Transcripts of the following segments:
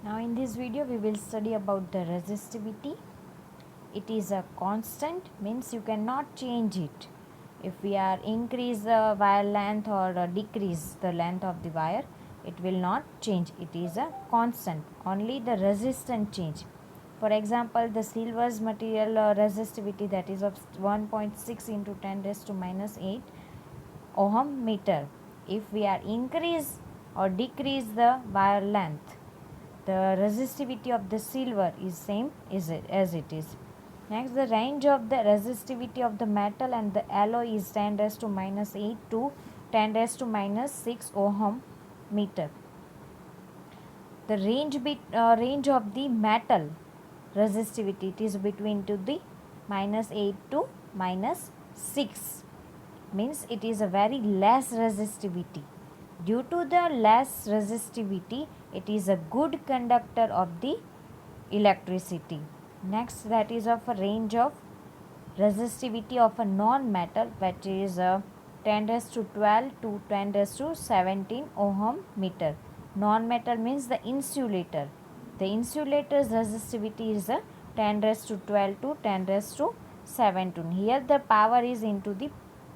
Now in this video we will study about the resistivity. It is a constant, means you cannot change it. If we are increase the wire length or decrease the length of the wire, it will not change. It is a constant. Only the resistance change. For example, the silver's material resistivity, that is of 1.6 into 10 raised to minus 8 ohm meter. If we are increase or decrease the wire length, the resistivity of the silver is same as it is. Next, the range of the resistivity of the metal and the alloy is 10 raised to minus 8 to 10 raised to minus 6 ohm meter. The range of the metal resistivity, it is between to the minus 8 to minus 6, means it is a very less resistivity. Due to the less resistivity, it is a good conductor of the electricity. Next, that is of a range of resistivity of a non-metal, which is 10 raised to 12 to 10 raised to 17 ohm meter. Non-metal means the insulator. The insulator's resistivity is 10 raised to 12 to 10 raised to 17. Here the power is into the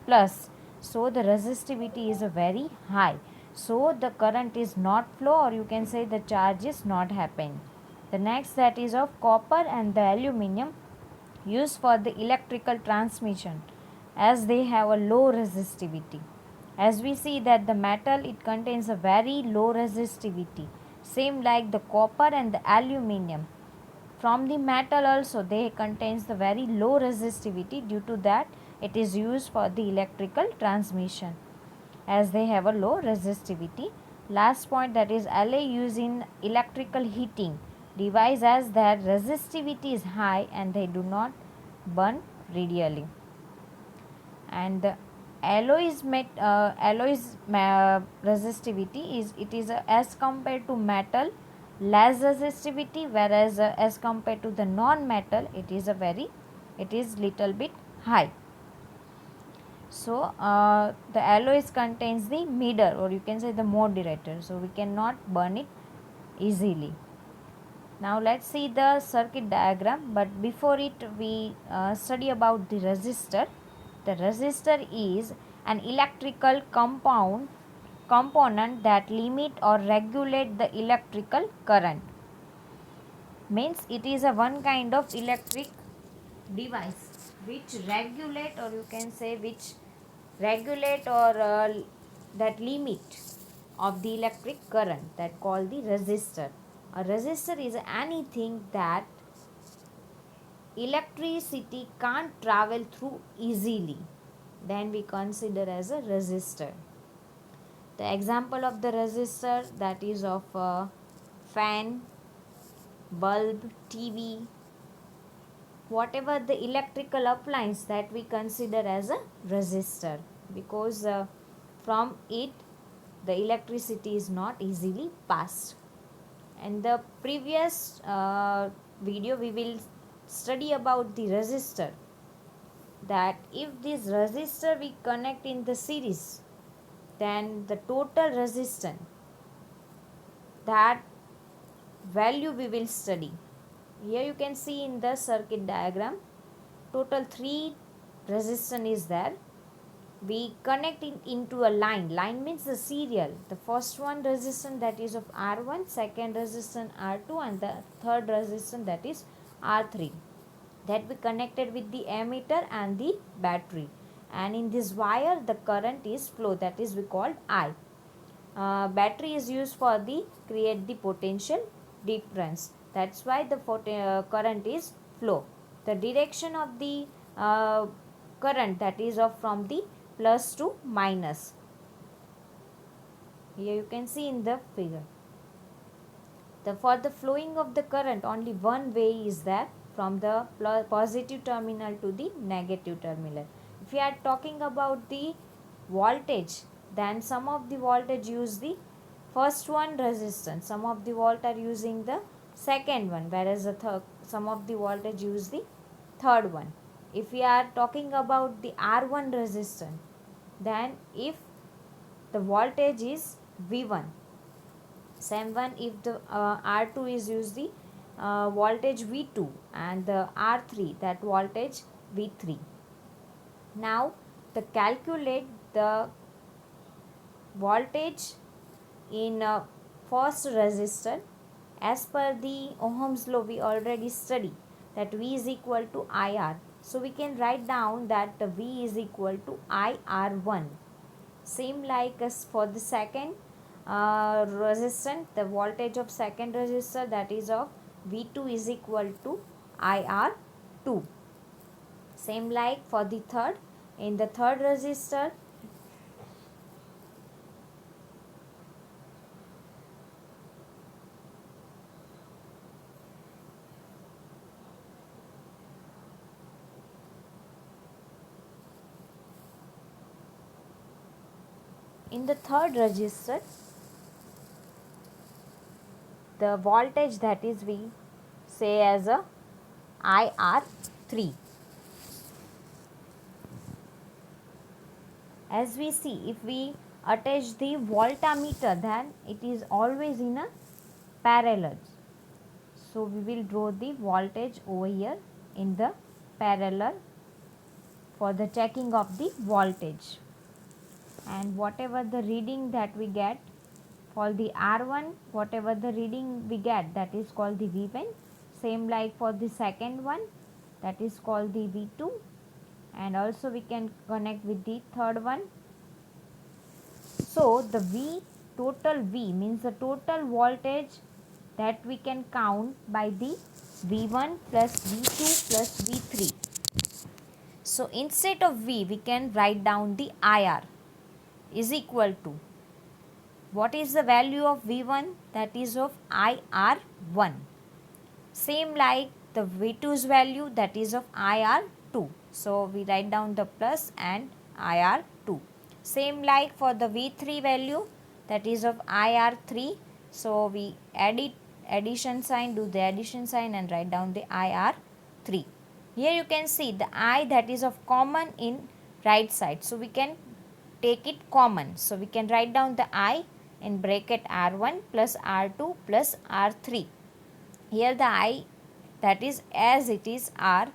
plus, so the resistivity is very high. So the current is not flow, or you can say the charge is not happen. The next, that is of copper and the aluminum, used for the electrical transmission, as they have a low resistivity. As we see that the metal, it contains a very low resistivity, same like the copper and the aluminum. From the metal also they contains the very low resistivity, due to that it is used for the electrical transmission, as they have a low resistivity. Last point, that is La used in electrical heating device, as their resistivity is high and they do not burn readily. And the alloys resistivity is, it is as compared to metal less resistivity, whereas as compared to the non-metal it is little bit high. So the alloys contains the mirror, or you can say the moderator, so we cannot burn it easily. Now let's see the circuit diagram, but before it we study about the resistor. The resistor is an electrical component that limit or regulate the electrical current. Means it is a one kind of electric device which regulate, or you can say which regulate or that limit of the electric current, that called the resistor. A resistor is anything that electricity can't travel through easily, then we consider as a resistor. The example of the resistor, that is of a fan, bulb, TV, whatever the electrical appliance, that we consider as a resistor, because from it the electricity is not easily passed. In the previous video we will study about the resistor, that if this resistor we connect in the series, then the total resistance, that value we will study. Here you can see in the circuit diagram, total 3 resistance is there. We connect it into a line means the serial. The first one resistance, that is of R1, second resistance R2, and the third resistance, that is R3, that we connected with the ammeter and the battery. And in this wire the current is flow, that is we called I. Battery is used for the create the potential difference, that's why the current is flow. The direction of the current, that is of from the plus to minus. Here you can see in the figure, for the flowing of the current only one way is there, from the positive terminal to the negative terminal. If we are talking about the voltage, then some of the voltage use the first one resistance, some of the volt are using the second one, whereas the some of the voltage use the third one. If we are talking about the R1 resistance, then if the voltage is V1, Same one, if the R2 is used the voltage V2 and the R3 that voltage V3. Now to calculate the voltage in first resistor, as per the Ohm's law we already study that V is equal to IR. So we can write down that V is equal to IR1. Same like as for the second resistor, the voltage of second resistor, that is of V2 is equal to IR2. Same like for the third, in the third resistor, in the third resistor, the voltage that is we say as a IR3. As we see, if we attach the voltmeter, then it is always in a parallel. So we will draw the voltage over here in the parallel for the checking of the voltage. And whatever the reading that we get for the R1, whatever the reading we get, that is called the V1. Same like for the second one, that is called the V2. And also we can connect with the third one. So the V, total V means the total voltage that we can count by the V1 plus V2 plus V3. So instead of V, we can write down the IR is equal to, what is the value of V1? That is of IR1. Same like the V2's value, that is of IR2. So we write down the plus and IR2. Same like for the V3 value, that is of IR3. So we addition sign, do the addition sign and write down the IR3. Here you can see the I that is of common in right side. So we can take it common. So we can write down the I in bracket R1 plus R2 plus R3. Here the I, that is as it is R.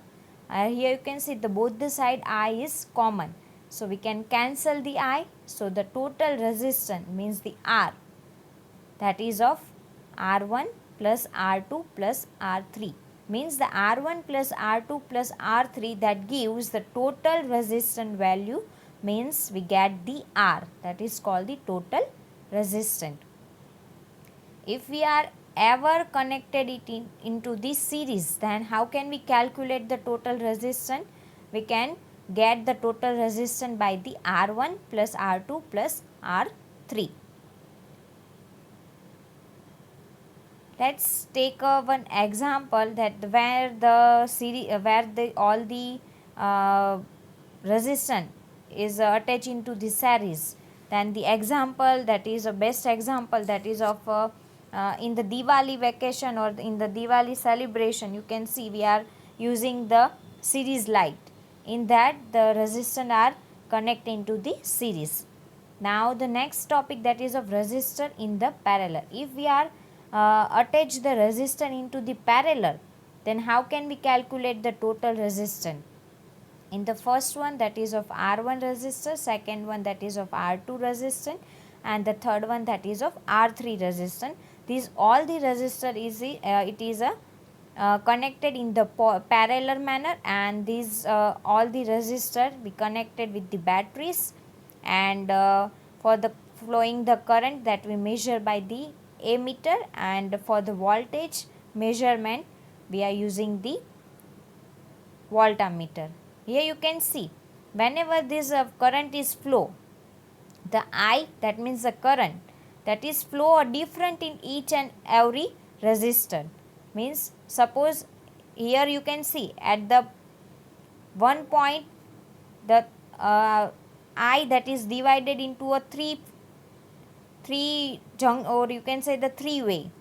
Here you can see the both the side I is common. So we can cancel the I. So the total resistance means the R, that is of R1 plus R2 plus R3, means the R1 plus R2 plus R3, that gives the total resistance value, means we get the R, that is called the total resistance. If we are ever connected it into this series, then how can we calculate the total resistance? We can get the total resistance by the R1 plus R2 plus R3. Let's take one example that where the series where the all the resistance is attached into the series. Then the example, that is a best example, that is of in the Diwali vacation or in the Diwali celebration, you can see we are using the series light. In that the resistance are connected into the series. Now the next topic, that is of resistor in the parallel. If we are attach the resistor into the parallel, then how can we calculate the total resistance? In the first one, that is of R1 resistor, second one that is of R2 resistant, and the third one that is of R3 resistant. These all the resistor is it is a connected in the parallel manner, and these all the resistor be connected with the batteries, and for the flowing the current that we measure by the ammeter, and for the voltage measurement we are using the voltmeter. Here you can see whenever this current is flow, the I, that means the current that is flow are different in each and every resistor. Means suppose here you can see at the one point the I that is divided into a three or you can say the three way.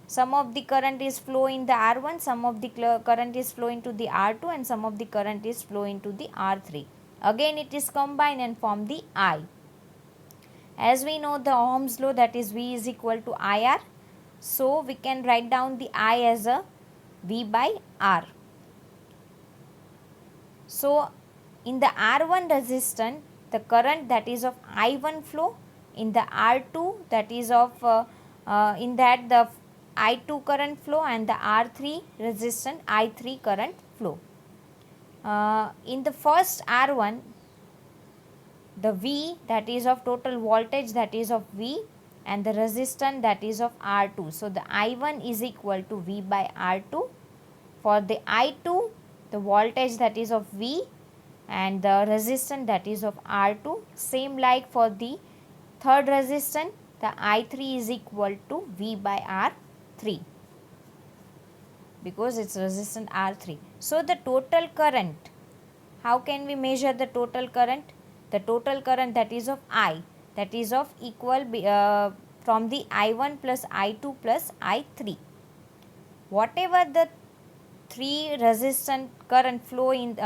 Some of the current is flow in the R1, some of the current is flow into the R2, and some of the current is flow into the R3. Again it is combined and form the I. As we know the Ohm's law, that is V is equal to IR. So we can write down the I as a V by R. So in the R1 resistant, the current that is of I1 flow, in the R2 that is of in that the I2 current flow, and the R3 resistant I3 current flow. In the first R1, the V that is of total voltage that is of V, and the resistance that is of R2. So the I1 is equal to V by R2. For the I2, the voltage that is of V and the resistance that is of R2. Same like for the third resistance, the I3 is equal to V by R3 because it's resistant R3. So the total current, how can we measure the total current? The total current that is of I, that is of equal from the I1 plus I2 plus I3. Whatever the three resistant current flow in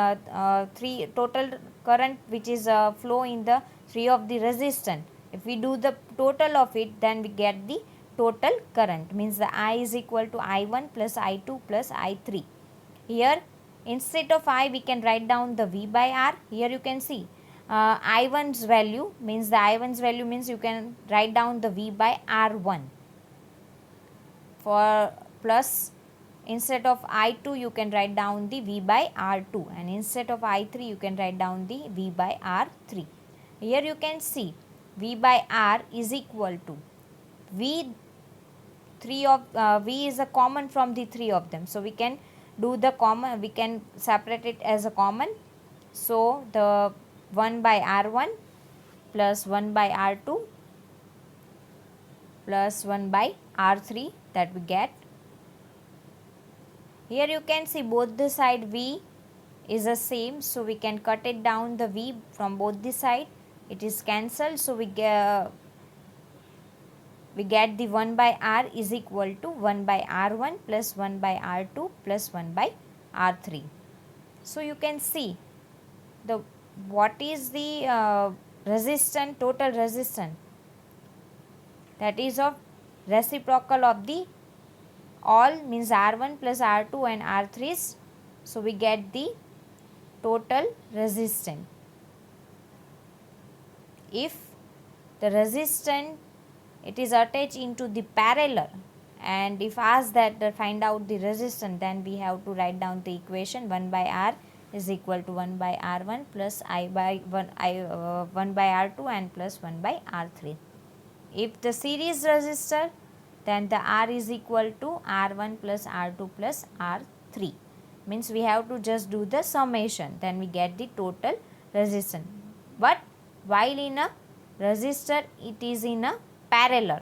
three total current which is flow in the three of the resistant, if we do the total of it, then we get the total current, means the I is equal to I1 plus I2 plus I3. Here instead of I, we can write down the V by R. Here you can see I1's value, means the I1's value means you can write down the V by R1 for plus. Instead of I2 you can write down the V by R2, and instead of I3 you can write down the V by R3. Here you can see V by R is equal to V, V is a common from the three of them, so we can do the common, we can separate it as a common. So the 1 by R1 plus 1 by R2 plus 1 by R3 that we get. Here you can see both the side V is the same, so we can cut it down the V from both the side. It is cancelled, so we get the 1 by R is equal to 1 by R1 plus 1 by R2 plus 1 by R3. So you can see the what is the resistance, total resistance, that is of reciprocal of the all, means R1 plus R2 and R3's. So we get the total resistance. If the resistance it is attached into the parallel, and if asked that find out the resistance, then we have to write down the equation 1 by R is equal to 1 by R1 plus 1 by R2 and plus 1 by R3. If the series resistor, then the R is equal to R1 plus R2 plus R3, means we have to just do the summation, then we get the total resistance. But while in a resistor it is in a parallel,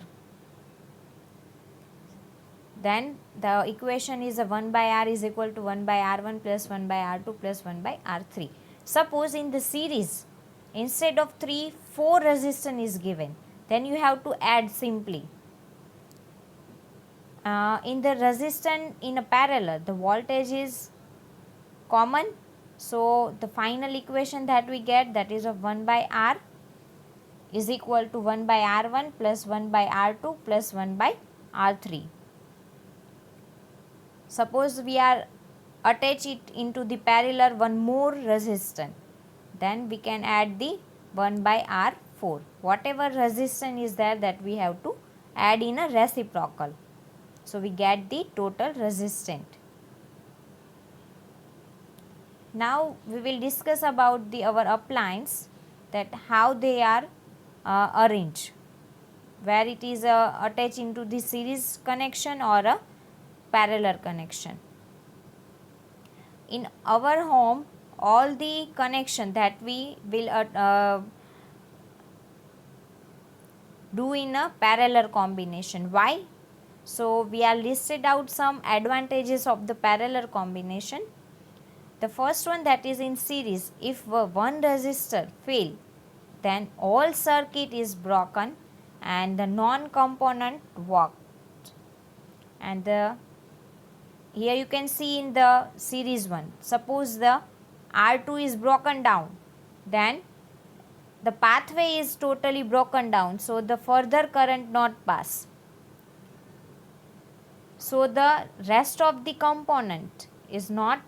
then the equation is a 1 by R is equal to 1 by R1 plus 1 by R2 plus 1 by R3. Suppose in the series, instead of 3, 4 resistance is given, then you have to add simply. In the resistance in a parallel, the voltage is common, so the final equation that we get, that is of 1 by R is equal to 1 by R1 plus 1 by R2 plus 1 by R3. Suppose we are attach it into the parallel one more resistance, then we can add the 1 by R4. Whatever resistance is there, that we have to add in a reciprocal. So we get the total resistance. Now we will discuss about our appliance, that how they are arranged, where it is attached into the series connection or a parallel connection. In our home, all the connection that we will do in a parallel combination. Why? So we are listed out some advantages of the parallel combination. The first one, that is in series, if one resistor fail, then all circuit is broken and the non-component worked. And here you can see in the series one, suppose the R2 is broken down, then the pathway is totally broken down, so the further current not pass. So the rest of the component is not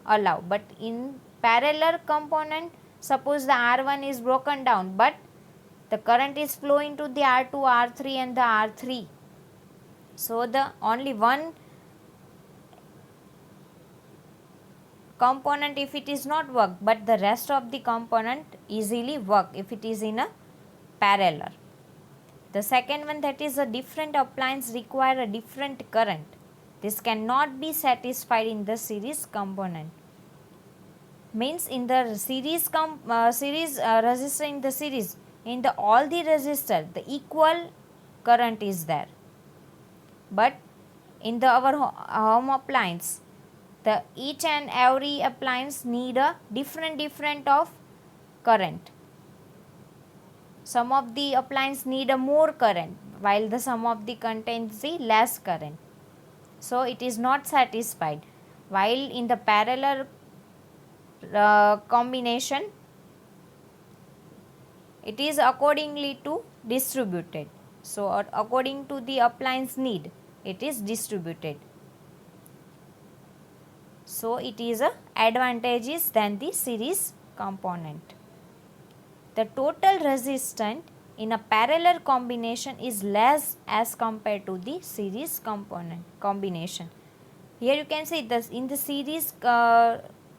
allowed. But in parallel component, suppose the R1 is broken down, but the current is flowing to the R2, R3 and the R3. So the only one component if it is not work, but the rest of the component easily work if it is in a parallel. The second one, that is a different appliance require a different current. This cannot be satisfied in the series component. Means in the series resistor, in the series, in the all the resistor the equal current is there. But in the our home appliance, the each and every appliance need a different of current. Some of the appliance need a more current, while the some of the contains the less current. So it is not satisfied. While in the parallel combination, it is accordingly to distributed. So according to the appliance need, it is distributed. So it is a advantages than the series component. The total resistance in a parallel combination is less as compared to the series component combination. Here you can see this in the series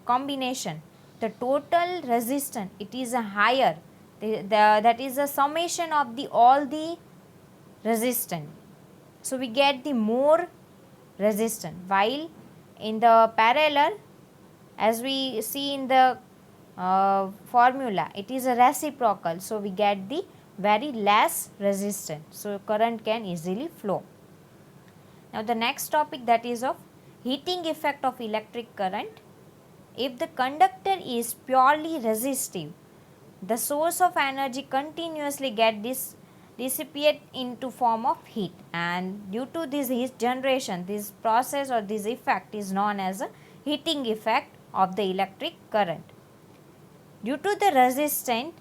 combination, the total resistance it is a higher. That is a summation of the all the resistance. So we get the more resistance, while in the parallel, as we see in the formula, it is a reciprocal, so we get the very less resistance, so current can easily flow. Now the next topic, that is of heating effect of electric current. If the conductor is purely resistive, the source of energy continuously get dissipate into form of heat, and due to this heat generation, this process or this effect is known as a heating effect of the electric current. Due to the resistance,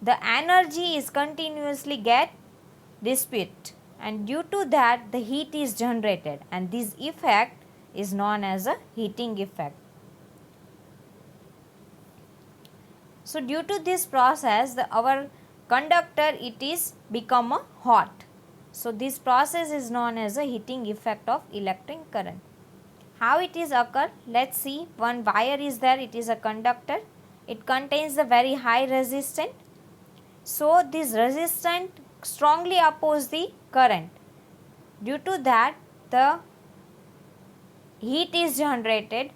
the energy is continuously get dissipate, and due to that the heat is generated, and this effect is known as a heating effect. So due to this process, our conductor it is become a hot. So this process is known as a heating effect of electric current. How it is occur? Let's see. One wire is there, it is a conductor. It contains a very high resistance. So this resistance strongly oppose the current. Due to that, the heat is generated.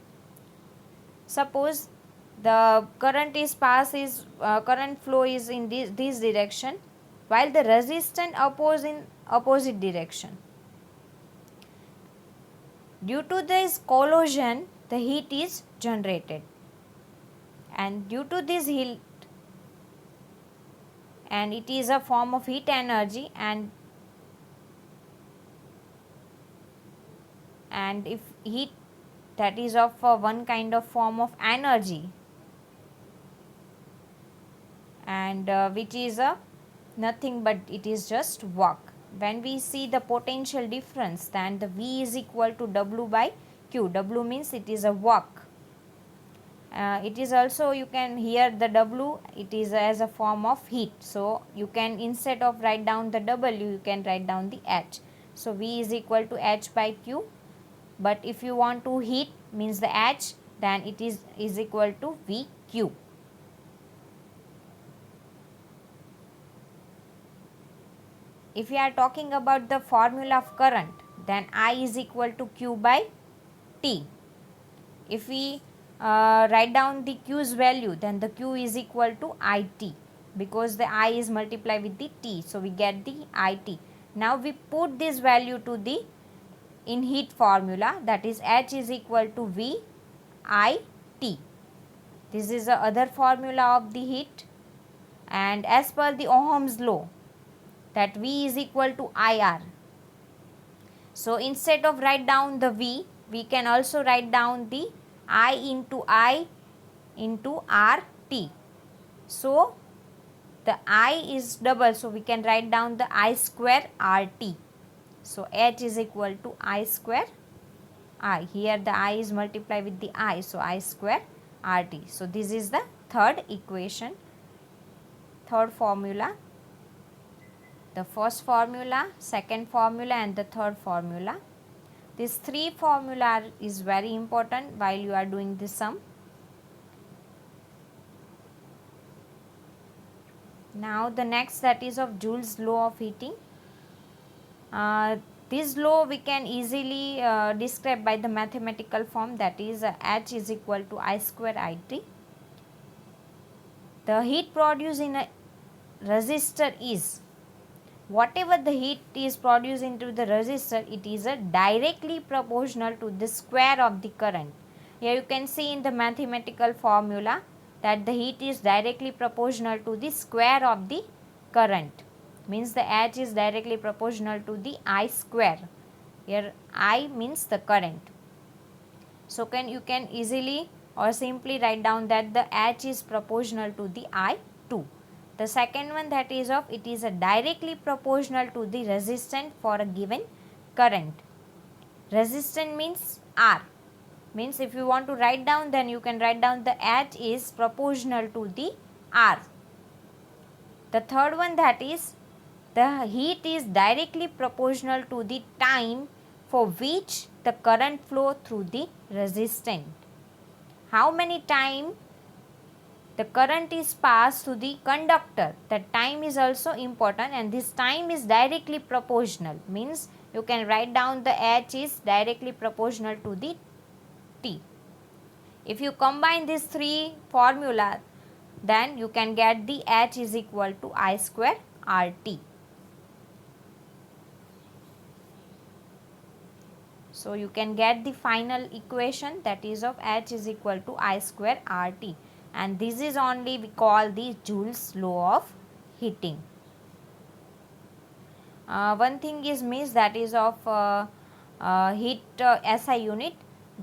Suppose the current flow is in this direction, while the resistance oppose in opposite direction. Due to this collision, the heat is generated, and due to this heat, and it is a form of heat energy, and if heat, that is of one kind of form of energy, and which is nothing but it is just work. When we see the potential difference, then the V is equal to W by Q. W means it is a work. It is also, you can hear the W, it is as a form of heat. So you can, instead of write down the W, you can write down the H. So V is equal to H by Q. But if you want to heat means the H, then it is equal to VQ. If we are talking about the formula of current, then I is equal to Q by T. If we write down the Q's value, then the Q is equal to IT, because the I is multiplied with the T, so we get the IT. Now we put this value to the in heat formula, that is H is equal to V I T. This is the other formula of the heat, and as per the Ohm's law, that V is equal to IR. So instead of write down the V, we can also write down the I into RT. So the I is double, so we can write down the I square RT. So H is equal to I square I. Here the I is multiplied with the I, so I square RT. So this is the third equation, third formula. The first formula, second formula and the third formula. This three formula is very important while you are doing the sum. Now the next, that is of Joule's law of heating. This law we can easily describe by the mathematical form, that is H is equal to I square IT. The heat produced in a resistor is, whatever the heat is produced into the resistor, it is directly proportional to the square of the current. Here you can see in the mathematical formula that the heat is directly proportional to the square of the current, means the H is directly proportional to the I square. Here I means the current. So you can easily or simply write down that the H is proportional to the I2. The second one, that is of, it is directly proportional to the resistance for a given current. Resistance means R. Means if you want to write down, then you can write down the H is proportional to the R. The third one, that is the heat is directly proportional to the time for which the current flow through the resistant. How many time the current is passed through the conductor, the time is also important, and this time is directly proportional, means you can write down the H is directly proportional to the T. If you combine these three formula, then you can get the H is equal to I square RT. So you can get the final equation, that is of H is equal to I square RT, and this is only we call the Joule's law of heating. One thing is missed, that is of heat SI unit.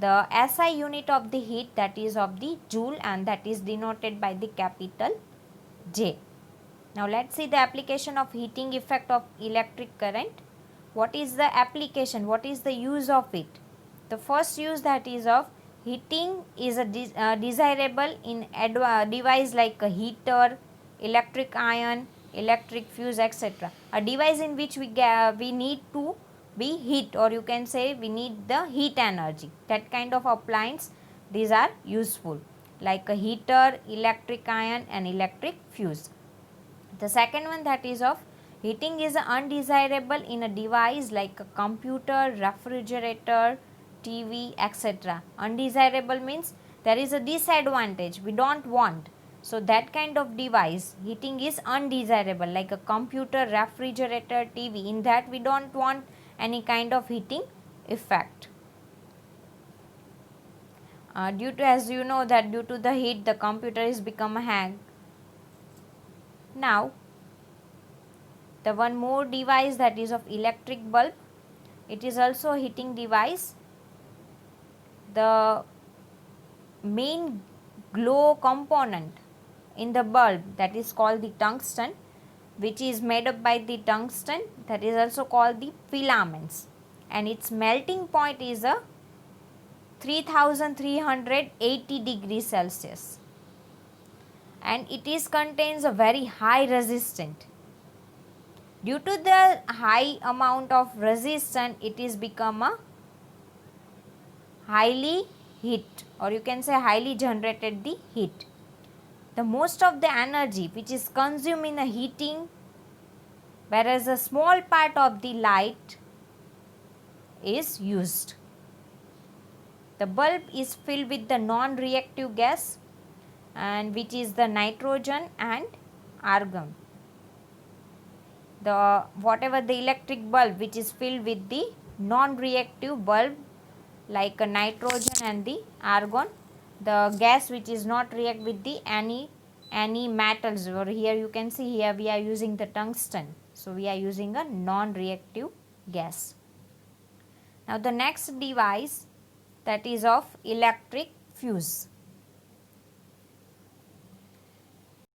The SI unit of the heat, that is of the Joule, and that is denoted by the capital J. Now let's see the application of heating effect of electric current. What is the application? What is the use of it? The first use, that is of heating, is a desirable in device like a heater, electric iron, electric fuse, etc. A device in which we need to be heat, or you can say we need the heat energy. That kind of appliance, these are useful, like a heater, electric iron and electric fuse. The second one, that is of heating is undesirable in a device like a computer, refrigerator, TV, etc. Undesirable means there is a disadvantage, we don't want. So that kind of device, heating is undesirable, like a computer, refrigerator, TV. In that we don't want any kind of heating effect. Due to, as you know, that due to the heat, the computer is become a hang. Now the one more device, that is of electric bulb. It is also a heating device. The main glow component in the bulb, that is called the tungsten, which is made up by the tungsten, that is also called the filaments, and its melting point is a 3380 degrees Celsius, and it is contains a very high resistance. Due to the high amount of resistance, it is become a highly heat, or you can say highly generated the heat. The most of the energy which is consumed in a heating, whereas a small part of the light is used. The bulb is filled with the non-reactive gas, and which is the nitrogen and argon. The whatever the electric bulb which is filled with the non-reactive bulb like a nitrogen and the argon, the gas which is not react with the any metals, or here you can see here we are using the tungsten, so we are using a non-reactive gas. Now the next device, that is of electric fuse.